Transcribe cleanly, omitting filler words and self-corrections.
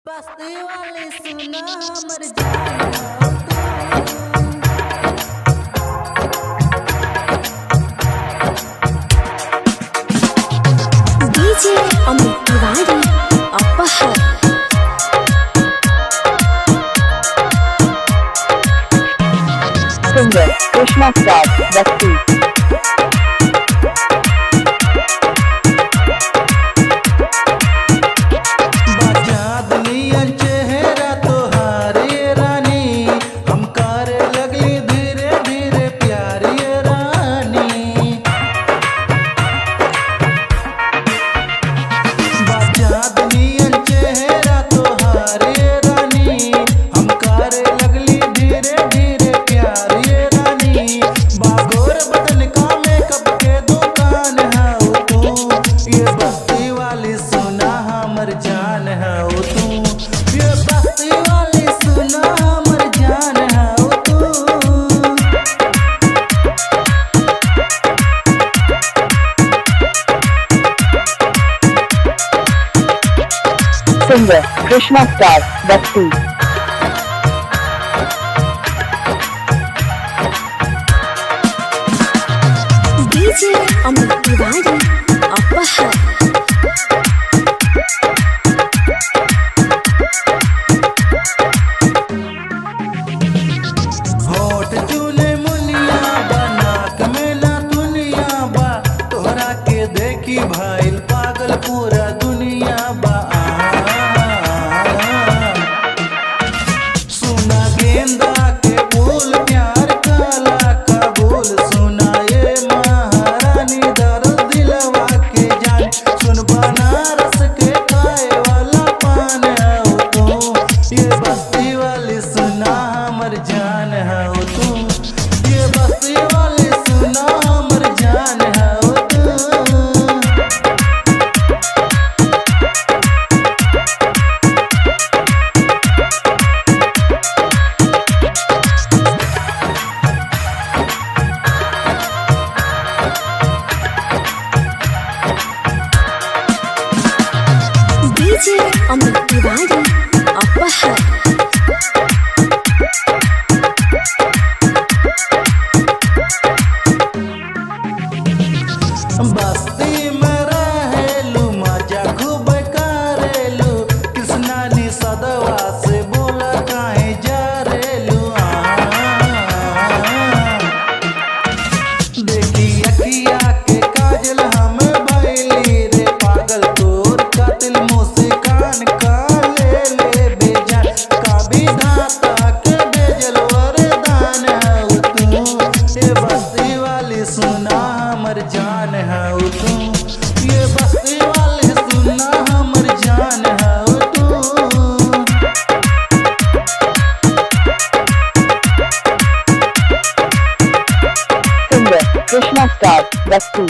बस्ती वाली सुना हमर जान डीजे अमित तिवारी अपहर सिंगर कृष्णा स्टार बस्ती सिंगर कृष्णा स्टार बस्ती डीजे अमित तिवारी अपहर भाई पागल पूरा दुनिया बा सुना गेंदा के बोल प्यार काला कबूल सुना ये महारानी दर्द दिलवा के जान सुन बनारस के खाए वाला पान है तू ये बस्ती वाली सुना हमर जान है तू ये बस्ती वाली सुना हमर जान है डीजे अमित तिवारी अपहर बस्ती में रहेलू मजा खूब करेलू कृष्णा नी सदवा से बोला काहे जा रेलू देखी अखिया के काजल हम बैली रे पागल तोर कातिल मुस्कान का ले बेजान का विधाता के भेजल वरदान है तू ये बस्ती वाली सुना हमर जान है तू ये बस्ती वाली सुना हमर जान है तू सिंगर कृष्णा स्टार बस्ती।